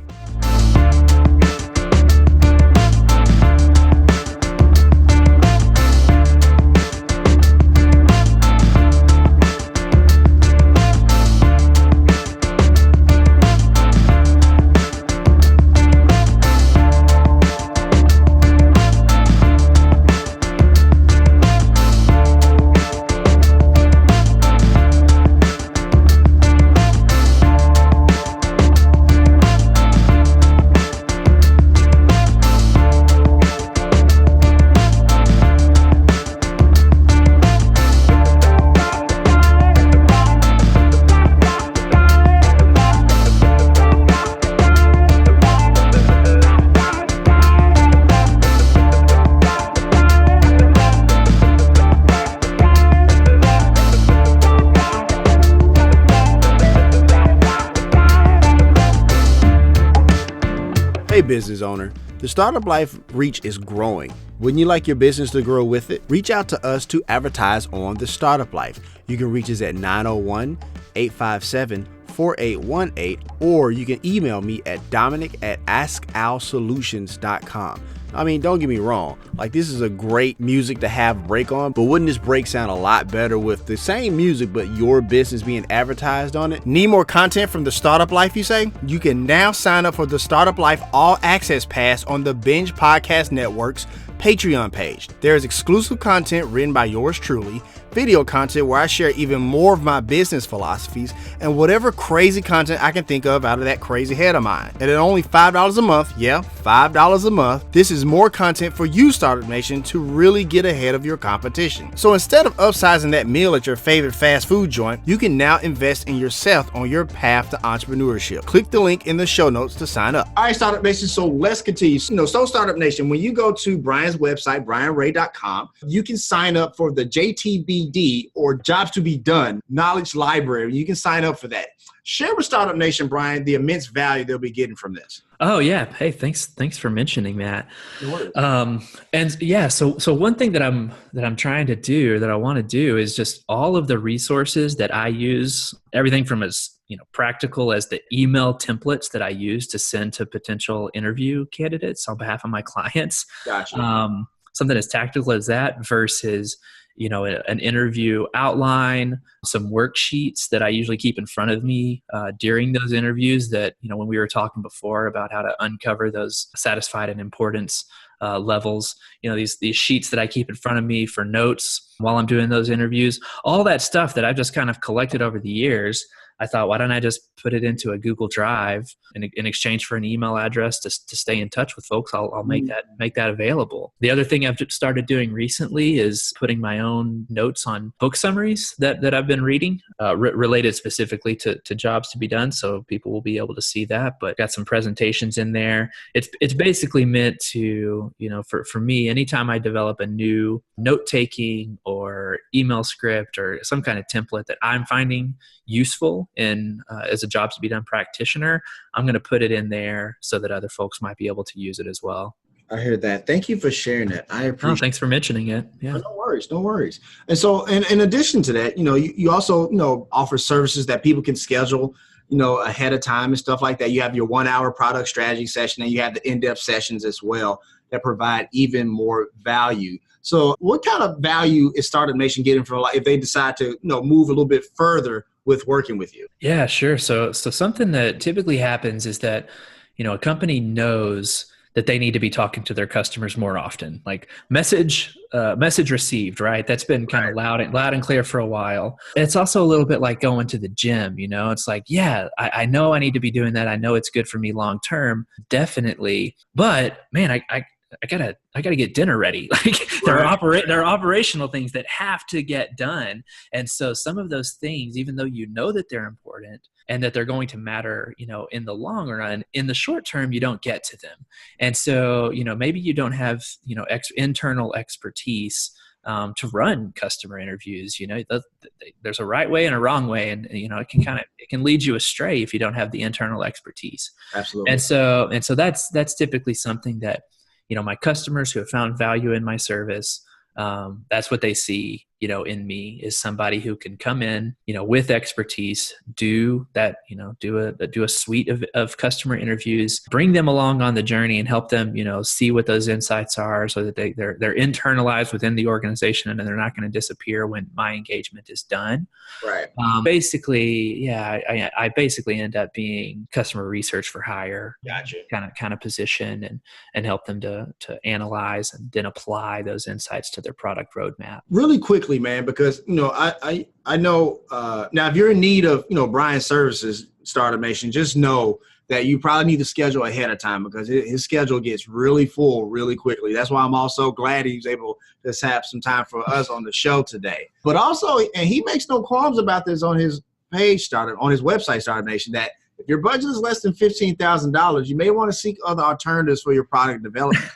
Hey business owner, the Startup Life reach is growing. Wouldn't you like your business to grow with it? Reach out to us to advertise on the Startup Life. You can reach us at 901-857-4818, or you can email me at dominic@askalsolutions.com. I mean, don't get me wrong, like this is a great music to have break on, but wouldn't this break sound a lot better with the same music but your business being advertised on it? Need more content from the Startup Life, you say? You can now sign up for the Startup Life All Access Pass on the Binge Podcast Network's Patreon page. There is exclusive content written by yours truly, video content where I share even more of my business philosophies, and whatever crazy content I can think of out of that crazy head of mine. And at only $5 a month, yeah, $5 a month, this is more content for you, Startup Nation, to really get ahead of your competition. So instead of upsizing that meal at your favorite fast food joint, you can now invest in yourself on your path to entrepreneurship. Click the link in the show notes to sign up. All right, Startup Nation, so let's continue. So Startup Nation, when you go to Brian's website, brianray.com, you can sign up for the JTBD or Jobs to Be Done Knowledge Library. You can sign up for that. Share with Startup Nation, Brian, the immense value they'll be getting from this. Oh yeah. Hey, thanks for mentioning that. And yeah, so one thing that I'm trying to do, that I want to do, is just all of the resources that I use, everything from as practical as the email templates that I use to send to potential interview candidates on behalf of my clients. Gotcha. Something as tactical as that versus an interview outline, some worksheets that I usually keep in front of me during those interviews that, when we were talking before about how to uncover those satisfied and importance levels, these sheets that I keep in front of me for notes while I'm doing those interviews, all that stuff that I've just kind of collected over the years. I thought, why don't I just put it into a Google Drive in exchange for an email address to stay in touch with folks? I'll make that available. The other thing I've started doing recently is putting my own notes on book summaries that I've been reading, related specifically to jobs to be done. So people will be able to see that, but got some presentations in there. It's basically meant to, for me, anytime I develop a new note-taking or email script or some kind of template that I'm finding useful, in as a jobs to be done practitioner, I'm going to put it in there so that other folks might be able to use it as well. I hear that. Thank you for sharing that. I appreciate it. Thanks for mentioning it. Yeah. No worries. No worries. And so in addition to that, you also, offer services that people can schedule, ahead of time and stuff like that. You have your 1 hour product strategy session, and you have the in-depth sessions as well that provide even more value. So what kind of value is Startup Nation getting from, like, if they decide to, move a little bit further with working with you? Yeah, sure. So something that typically happens is that, a company knows that they need to be talking to their customers more often. Like message received, right? That's been kind of loud and clear for a while. It's also a little bit like going to the gym, It's like, yeah, I know I need to be doing that. I know it's good for me long term, definitely. But man, I gotta get dinner ready. Like there are operational things that have to get done. And so some of those things, even though that they're important and that they're going to matter, in the long run, in the short term, you don't get to them. And so, maybe you don't have, internal expertise to run customer interviews. There's a right way and a wrong way, and it can lead you astray if you don't have the internal expertise. Absolutely. And so that's typically something that, my customers who have found value in my service, that's what they see, in me, is somebody who can come in, with expertise, do that, do a suite of customer interviews, bring them along on the journey and help them, see what those insights are so that they're internalized within the organization and they're not going to disappear when my engagement is done. Right. Basically, I basically end up being customer research for hire. Gotcha. kind of position and help them to analyze and then apply those insights to their product roadmap. Really quickly, man, because I know now if you're in need of Brian's services, Startup Nation, just know that you probably need to schedule ahead of time because his schedule gets really full really quickly. That's why I'm also glad he was able to have some time for us on the show today. But also, and he makes no qualms about this on his page, on his website, Startup Nation, that if your budget is less than $15,000, you may want to seek other alternatives for your product development.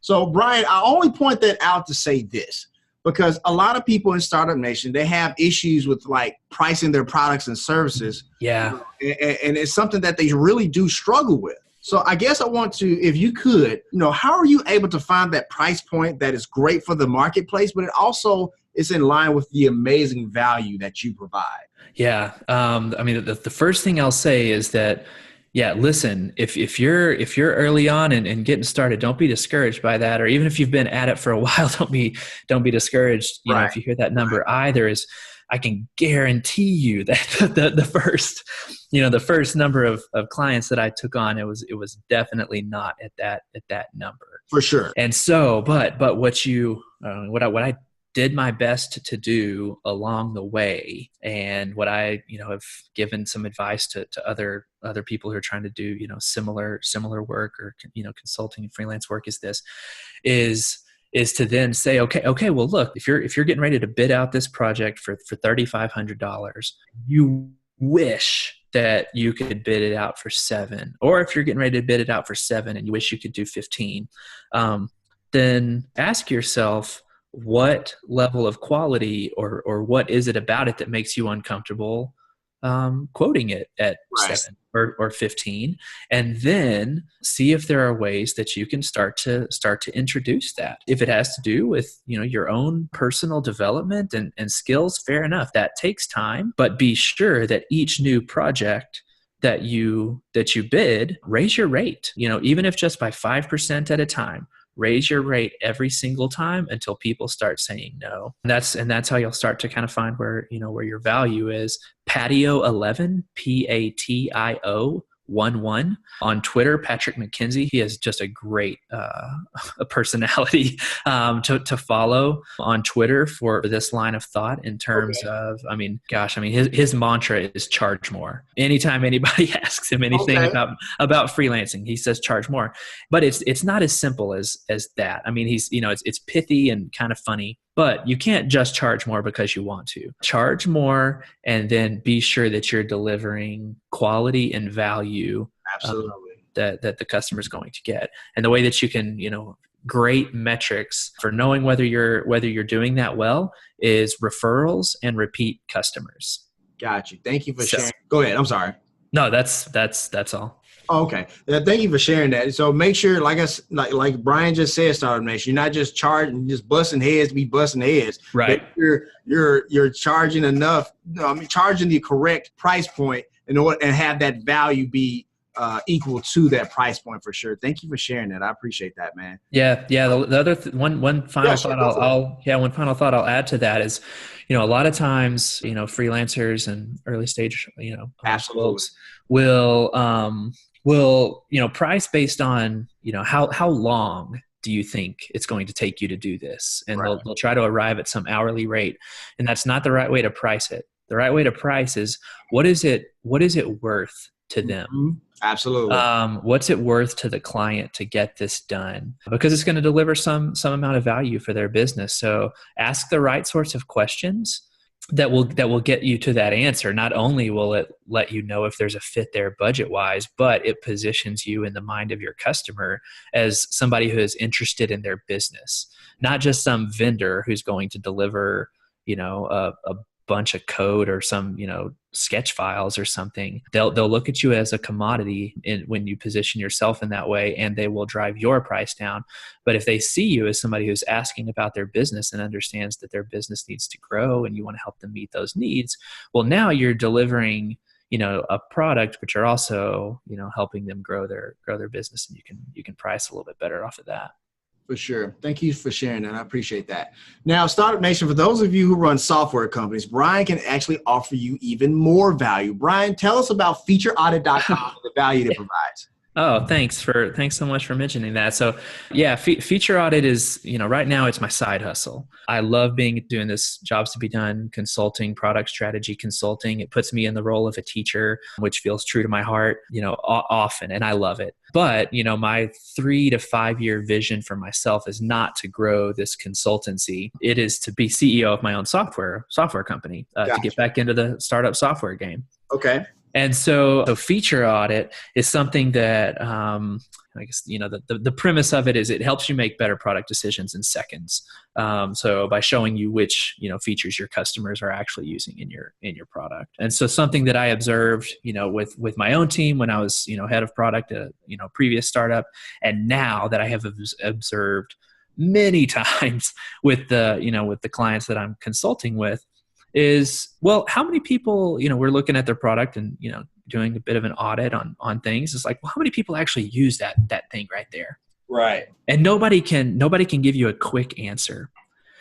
So, Brian, I only point that out to say this, because a lot of people in Startup Nation, they have issues with like pricing their products and services. Yeah. And it's something that they really do struggle with. So I guess I want to, if you could, how are you able to find that price point that is great for the marketplace, but it also is in line with the amazing value that you provide? Yeah. The first thing I'll say is that, listen, if you're early on and getting started, don't be discouraged by that. Or even if you've been at it for a while, don't be discouraged. If you hear that number either, is I can guarantee you that the first number of clients that I took on, it was definitely not at that number. For sure. And so, but what I did my best to do along the way, and what I have given some advice to other people who are trying to do similar work or consulting and freelance work is to then say, okay, well, look, if you're getting ready to bid out this project for $3,500, you wish that you could bid it out for $7,000, or if you're getting ready to bid it out for $7,000 and you wish you could do $15,000, then ask yourself, what level of quality or what is it about it that makes you uncomfortable quoting it at 7 or 15, and then see if there are ways that you can start to introduce that. If it has to do with your own personal development and skills, fair enough. That takes time, but be sure that each new project that you bid, raise your rate. Even if just by 5% at a time. Raise your rate every single time until people start saying no. And that's how you'll start to kind of find where your value is. Patio11, PATIO 11 on Twitter. Patrick McKenzie, he has just a great a personality to follow on Twitter for this line of thought in terms of, his mantra is charge more. Anytime anybody asks him anything about freelancing, he says charge more. But it's not as simple as that. He's it's pithy and kind of funny. But you can't just charge more because you want to. Charge more and then be sure that you're delivering quality and value that the customer is going to get. And the way that you can, great metrics for knowing whether you're doing that well is referrals and repeat customers. Got you. Thank you for So- sharing. Go ahead. I'm sorry. No, that's all. Oh, okay. Thank you for sharing that. So make sure, like Brian just said, Startup Nation, you're not just charging, just busting heads, Right. But you're charging enough. Charging the correct price point in order and have that value be equal to that price point for sure. Thank you for sharing that. I appreciate that, man. Yeah. The other one final thought I'll add to that is, a lot of times, freelancers and early stage, Absolutely. folks will price based on, how long do you think it's going to take you to do this? And Right. they'll try to arrive at some hourly rate, and that's not the right way to price it. The right way to price is what is it worth to them? Mm-hmm. Absolutely. What's it worth to the client to get this done? Because it's going to deliver some amount of value for their business. So ask the right sorts of questions that will get you to that answer. Not only will it let you know if there's a fit there budget wise, but it positions you in the mind of your customer as somebody who is interested in their business, not just some vendor who's going to deliver, a bunch of code or some, sketch files or something. They'll look at you as a commodity when you position yourself in that way, and they will drive your price down. But if they see you as somebody who's asking about their business and understands that their business needs to grow and you want to help them meet those needs, well, now you're delivering, a product, but you're also, helping them grow their business, and you can price a little bit better off of that. For sure. Thank you for sharing that. I appreciate that. Now, Startup Nation, for those of you who run software companies, Brian can actually offer you even more value. Brian, tell us about featureaudit.com and the value it provides. Oh, thanks so much for mentioning that. So yeah, Feature Audit is, right now it's my side hustle. I love doing this jobs to be done consulting, product strategy consulting. It puts me in the role of a teacher, which feels true to my heart, often, and I love it. But, my 3 to 5 year vision for myself is not to grow this consultancy. It is to be CEO of my own software company, to get back into the startup software game. Okay. And so Feature Audit is something that, I guess, the premise of it is it helps you make better product decisions in seconds. So by showing you which, features your customers are actually using in your product. And so something that I observed, with my own team when I was, head of product, previous startup, and now that I have observed many times with the clients that I'm consulting with, is, well, how many people, we're looking at their product and, doing a bit of an audit on things. It's like, well, how many people actually use that thing right there? Right. And nobody can give you a quick answer.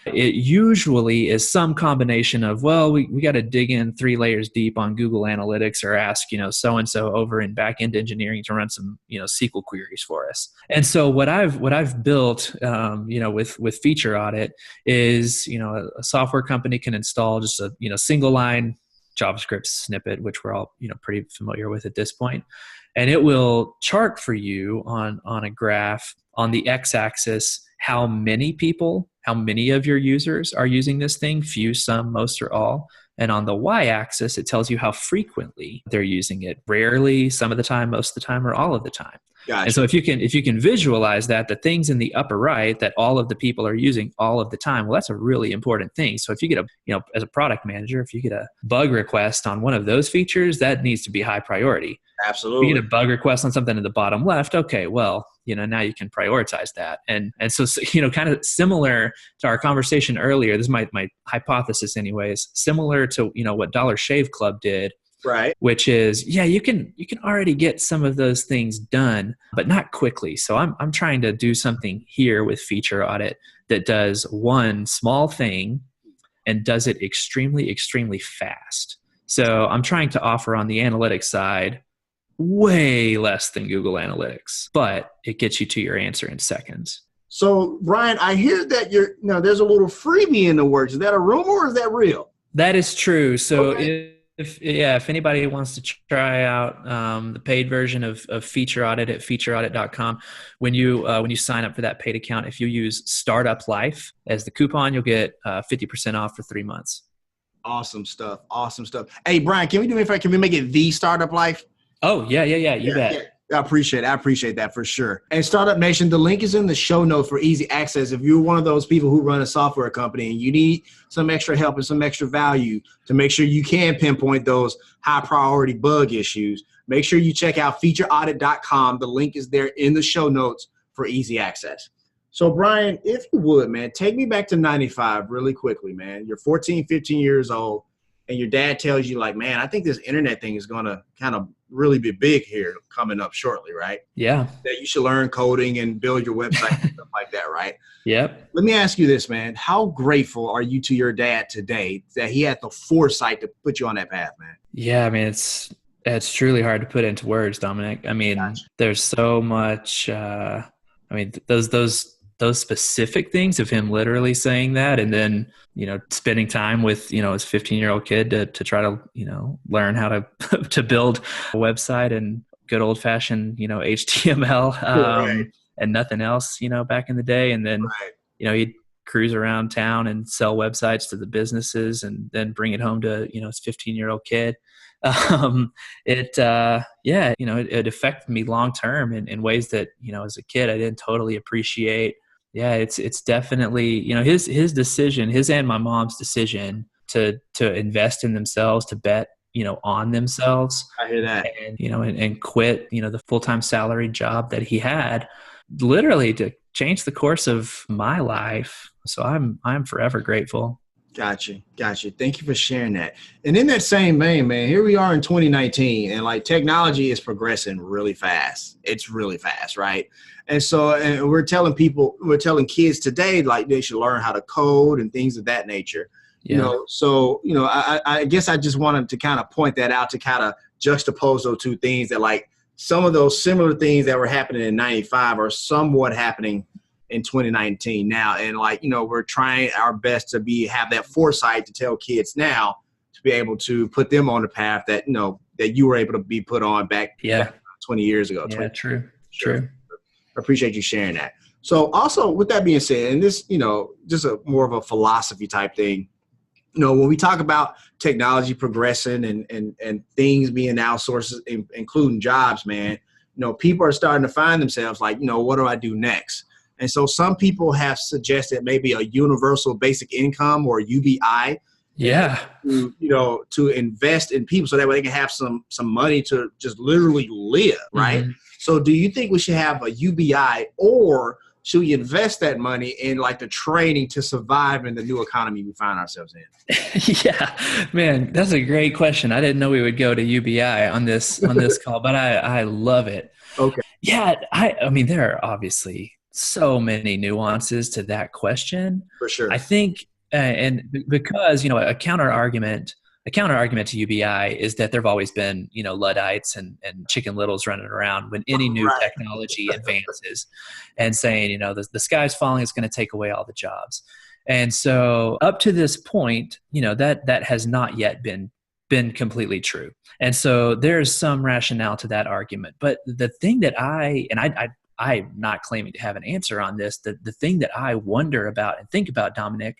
It usually is some combination of, well, we got to dig in 3 layers deep on Google Analytics, or ask, so-and-so over in back-end engineering to run some, SQL queries for us. And so what I've built, with Feature Audit is, a software company can install just a, single line JavaScript snippet, which we're all, pretty familiar with at this point. And it will chart for you on a graph on the x-axis how many of your users are using this thing, few, some, most, or all. And on the y-axis, it tells you how frequently they're using it. Rarely, some of the time, most of the time, or all of the time. Gotcha. And so if you can visualize that, the things in the upper right that all of the people are using all of the time, well, that's a really important thing. So if you get as a product manager, if you get a bug request on one of those features, that needs to be high priority. Absolutely. If you get a bug request on something in the bottom left, okay, well, now you can prioritize that. And so, kind of similar to our conversation earlier, this is my hypothesis anyways, similar to, what Dollar Shave Club did. Right. Which is, you can already get some of those things done, but not quickly. So I'm trying to do something here with Feature Audit that does one small thing and does it extremely, extremely fast. So I'm trying to offer on the analytics side way less than Google Analytics, but it gets you to your answer in seconds. So, Brian, I hear that there's a little freebie in the works. Is that a rumor or is that real? That is true. So okay. If anybody wants to try out the paid version of Feature Audit at featureaudit.com, when you sign up for that paid account, if you use Startup Life as the coupon, you'll get 50% off for 3 months. Awesome stuff. Awesome stuff. Hey, Brian, can we do me a favor? Can we make it the Startup Life? Oh, yeah. You bet. I appreciate that for sure. And Startup Nation, the link is in the show notes for easy access. If you're one of those people who run a software company and you need some extra help and some extra value to make sure you can pinpoint those high priority bug issues, make sure you check out featureaudit.com. The link is there in the show notes for easy access. So Brian, if you would, man, take me back to 95 really quickly, man. You're 14, 15 years old and your dad tells you like, man, I think this internet thing is going to kind of really be big here coming up shortly, right? Yeah. That you should learn coding and build your website and stuff like that, right? Yep. Let me ask you this, man. How grateful are you to your dad today that he had the foresight to put you on that path, man? Yeah, I mean, it's truly hard to put into words, Dominic. I mean, There's so much, those specific things of him literally saying that, and then, spending time with, his 15-year-old kid to try to, learn how to, to build a website and good old fashioned, HTML, and nothing else, back in the day. And then, he'd cruise around town and sell websites to the businesses and then bring it home to, his 15-year-old kid. It affected me long-term in ways that, as a kid, I didn't totally appreciate. Yeah, it's definitely, his decision, his and my mom's decision to invest in themselves, to bet, on themselves. I hear that. And, and quit, the full-time salaried job that he had, literally to change the course of my life. So I'm forever grateful. Gotcha. Thank you for sharing that. And in that same vein, man, here we are in 2019 and like technology is progressing really fast. It's really fast, right? And so we're telling kids today, like they should learn how to code and things of that nature. Yeah. I guess I just wanted to kind of point that out to kind of juxtapose those two things that like some of those similar things that were happening in 95 are somewhat happening in 2019 now. And we're trying our best to have that foresight to tell kids now to be able to put them on the path that, that you were able to be put on back 20 years ago. Yeah, true. I appreciate you sharing that. So also with that being said, and this, just more of a philosophy type thing, when we talk about technology progressing and things being outsourced, including jobs, man, people are starting to find themselves like, what do I do next? And so some people have suggested maybe a universal basic income or UBI. Yeah. To invest in people so that way they can have some money to just literally live, right? Mm-hmm. So do you think we should have a UBI or should we invest that money in like the training to survive in the new economy we find ourselves in? Yeah, man, that's a great question. I didn't know we would go to UBI on this call, but I love it. Okay. Yeah. I mean, there are obviously so many nuances to that question. For sure. I think, and because, a counter argument to UBI is that there've always been, Luddites and Chicken Littles running around when any new technology advances and saying, the sky's falling, it's going to take away all the jobs. And so up to this point, that has not yet been completely true. And so there's some rationale to that argument. But the thing that I'm not claiming to have an answer on this. The thing that I wonder about and think about, Dominic,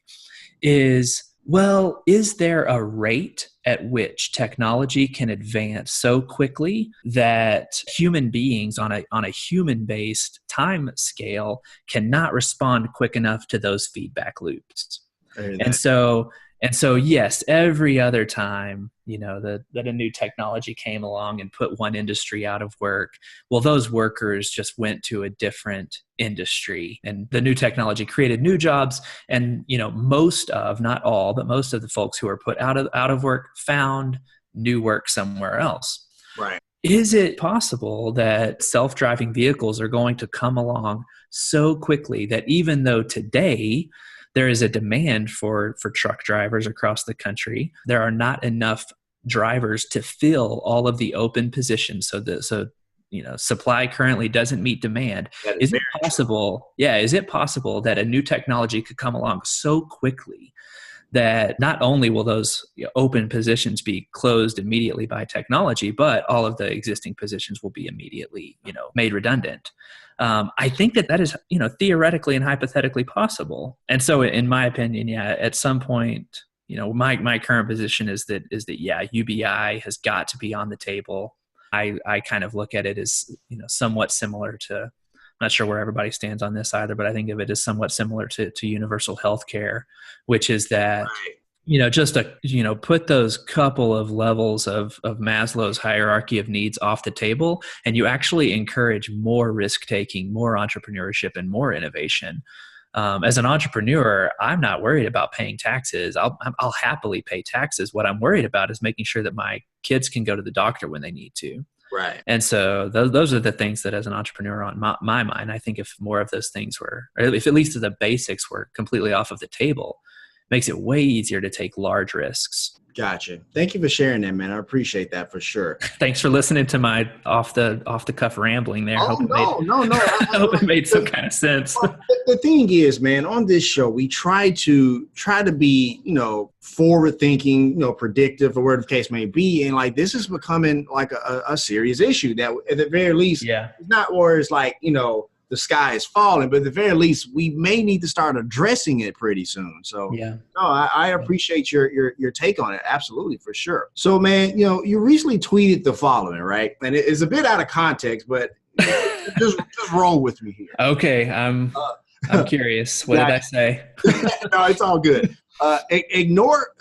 is, well, is there a rate at which technology can advance so quickly that human beings on a human-based time scale cannot respond quick enough to those feedback loops? And so, yes, every other time, that a new technology came along and put one industry out of work, well, those workers just went to a different industry and the new technology created new jobs. And, most of, not all, but most of the folks who are put out of work found new work somewhere else. Right. Is it possible that self-driving vehicles are going to come along so quickly that even though today there is a demand for truck drivers across the country, there are not enough drivers to fill all of the open positions. So supply currently doesn't meet demand. Is it possible? Yeah. Is it possible that a new technology could come along so quickly that not only will those open positions be closed immediately by technology, but all of the existing positions will be immediately, made redundant? I think that is, theoretically and hypothetically possible. And so in my opinion, at some point, my current position is that UBI has got to be on the table. I kind of look at it as, somewhat similar to, I'm not sure where everybody stands on this either, but I think of it as somewhat similar to universal health care, which is that, just put those couple of levels of Maslow's hierarchy of needs off the table, and you actually encourage more risk taking, more entrepreneurship, and more innovation. As an entrepreneur, I'm not worried about paying taxes. I'll happily pay taxes. What I'm worried about is making sure that my kids can go to the doctor when they need to. Right. And so those are the things that, as an entrepreneur, on my mind, I think if more of those things were, or if at least the basics were completely off of the table, makes it way easier to take large risks. Gotcha. Thank you for sharing that, man. I appreciate that for sure. Thanks for listening to my off the cuff rambling there. Oh, no. I hope it made some kind of sense. Well, the thing is, man, on this show, we try to be, forward thinking, predictive, or whatever the case may be. And like, this is becoming like a serious issue that at the very least, it's not where it's like, the sky is falling, but at the very least, we may need to start addressing it pretty soon. So, I appreciate your take on it. Absolutely, for sure. So, man, you recently tweeted the following, right? And it is a bit out of context, but just roll with me here. Okay, I'm curious. What did I say? No, it's all good. Ignore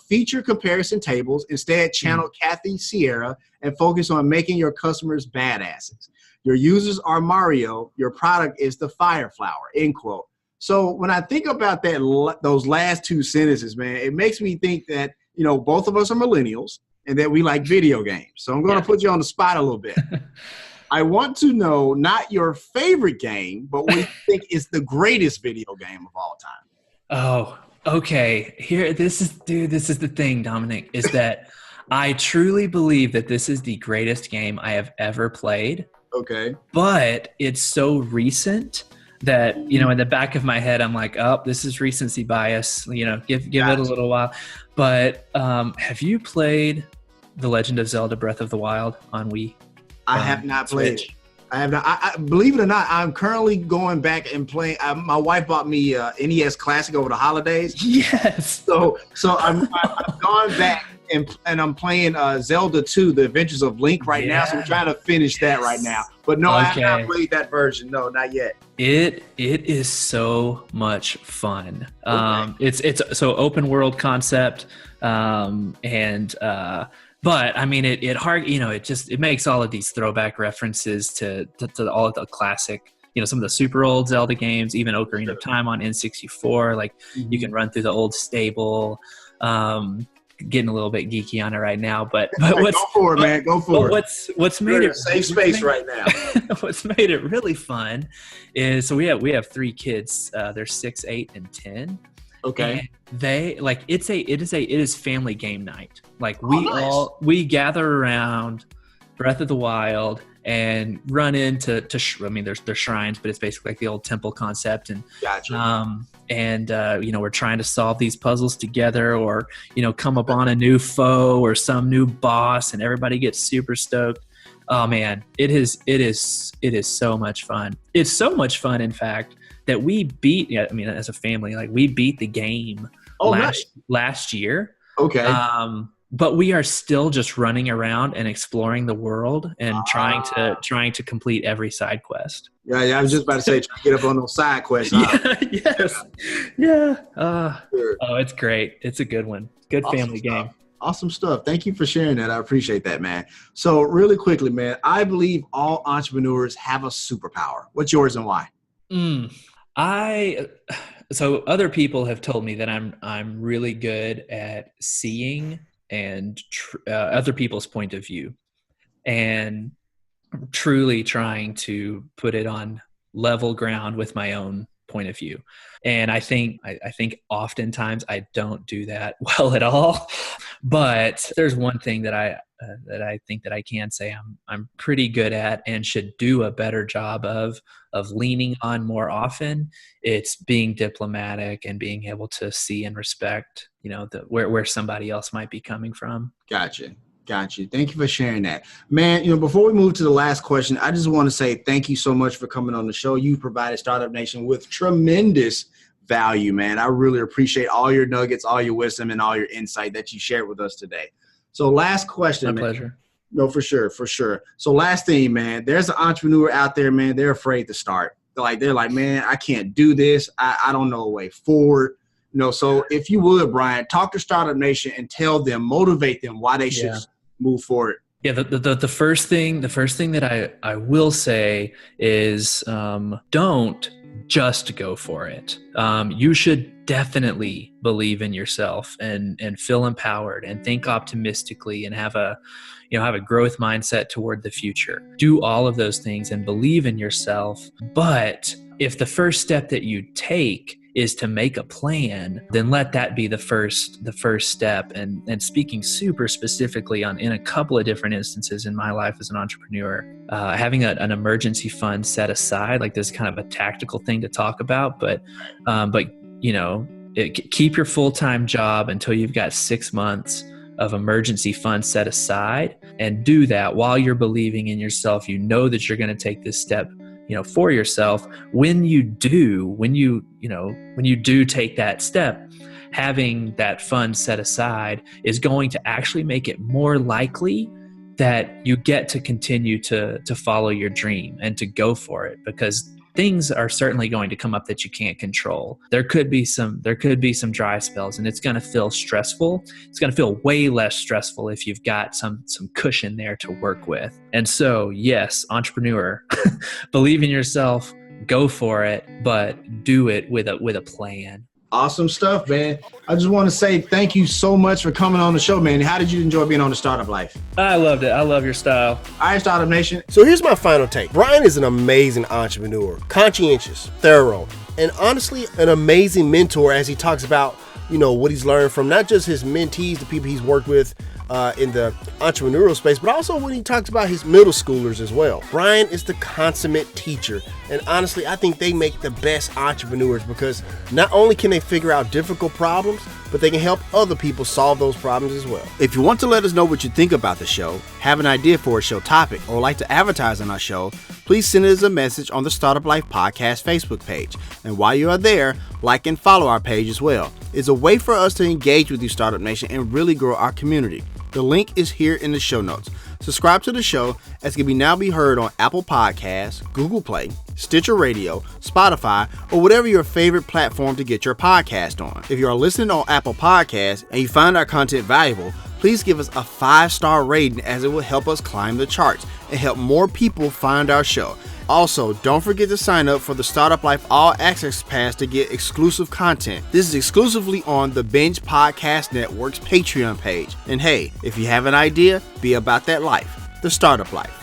feature comparison tables. Instead, channel Kathy Sierra and focus on making your customers badasses. Your users are Mario. Your product is the fire flower, end quote. So when I think about those last two sentences, man, it makes me think that, both of us are millennials and that we like video games. So I'm going to put you on the spot a little bit. I want to know not your favorite game, but what you think is the greatest video game of all time. Oh, okay. This is the thing, Dominic, is that I truly believe that this is the greatest game I have ever played. Okay. But it's so recent that, in the back of my head, I'm like, oh, this is recency bias, give it a little while. But have you played The Legend of Zelda Breath of the Wild on Wii? I have not played it. I have not. I believe it or not, I'm currently going back and playing. My wife bought me NES Classic over the holidays. Yes. So I've gone back and I'm playing Zelda 2, The Adventures of Link right now. So I'm trying to finish that right now. But no, I have not played that version. No, not yet. It is so much fun. It's so open world concept, but I mean, it makes all of these throwback references to all of the classic, some of the super old Zelda games, even Ocarina of Time on N64. Like you can run through the old stable. Getting a little bit geeky on it right now, but go for it, man. Go for it. What's made it safe space right now? What's made it really fun is, so we have 3 kids. They're 6, 8, and 10. Okay. And it is family game night. Like we gather around Breath of the Wild and run into there's shrines, but it's basically like the old temple concept. And gotcha. We're trying to solve these puzzles together, or come upon a new foe or some new boss, and everybody gets super stoked. Oh man, it is so much fun. It's so much fun, in fact, that we beat. As a family, like we beat the game last year. Okay. But we are still just running around and exploring the world and trying to complete every side quest. Yeah, I was just about to say, trying to get up on those side quests. Huh? Yes. Yeah. Sure. Oh, it's great. It's a good one. Good awesome family game. Awesome stuff. Thank you for sharing that. I appreciate that, man. So really quickly, man, I believe all entrepreneurs have a superpower. What's yours and why? So other people have told me that I'm really good at seeing and other people's point of view, and truly trying to put it on level ground with my own point of view. And I think oftentimes I don't do that well at all. But there's one thing that I think that I can say I'm pretty good at and should do a better job of leaning on more often. It's being diplomatic and being able to see and respect, where somebody else might be coming from. Gotcha. Thank you for sharing that, man. Before we move to the last question, I just want to say thank you so much for coming on the show. You provided Startup Nation with tremendous value, man. I really appreciate all your nuggets, all your wisdom, and all your insight that you shared with us today. So last question, My pleasure. No, for sure, for sure. So last thing, man, there's an entrepreneur out there, man, they're afraid to start. They're like, man, I can't do this. I don't know a way forward. So if you would, Brian, talk to Startup Nation and tell them, motivate them why they should move forward. Yeah, the first thing that I will say is don't just go for it. You should definitely believe in yourself and feel empowered and think optimistically and have a growth mindset toward the future. Do all of those things and believe in yourself. But if the first step that you take is to make a plan, then let that be the first step. And speaking super specifically in a couple of different instances in my life as an entrepreneur, having an emergency fund set aside, like this is kind of a tactical thing to talk about, but keep your full-time job until you've got 6 months of emergency funds set aside, and do that while you're believing in yourself. You know that you're going to take this step for yourself. When you do take that step, having that fund set aside is going to actually make it more likely that you get to continue to follow your dream and to go for it, because things are certainly going to come up that you can't control. There could be some dry spells, and it's going to feel stressful. It's going to feel way less stressful if you've got some cushion there to work with. And so, yes, entrepreneur, believe in yourself, go for it, but do it with a plan. Awesome stuff, man. I just want to say thank you so much for coming on the show, man. How did you enjoy being on the Startup Life? I loved it. I love your style. All right, Startup Nation. So here's my final take. Brian is an amazing entrepreneur, conscientious, thorough, and honestly an amazing mentor as he talks about, what he's learned from not just his mentees, the people he's worked with in the entrepreneurial space, but also when he talks about his middle schoolers as well. Brian is the consummate teacher, and honestly, I think they make the best entrepreneurs because not only can they figure out difficult problems, but they can help other people solve those problems as well. If you want to let us know what you think about the show, have an idea for a show topic, or like to advertise on our show, please send us a message on the Startup Life Podcast Facebook page. And while you are there, like and follow our page as well. It's a way for us to engage with you, Startup Nation, and really grow our community. The link is here in the show notes. Subscribe to the show as it can now be heard on Apple Podcasts, Google Play, Stitcher Radio, Spotify, or whatever your favorite platform to get your podcast on. If you are listening on Apple Podcasts and you find our content valuable, please give us a 5-star rating, as it will help us climb the charts and help more people find our show. Also, don't forget to sign up for the Startup Life All Access Pass to get exclusive content. This is exclusively on the Binge Podcast Network's Patreon page. And hey, if you have an idea, be about that life. The Startup Life.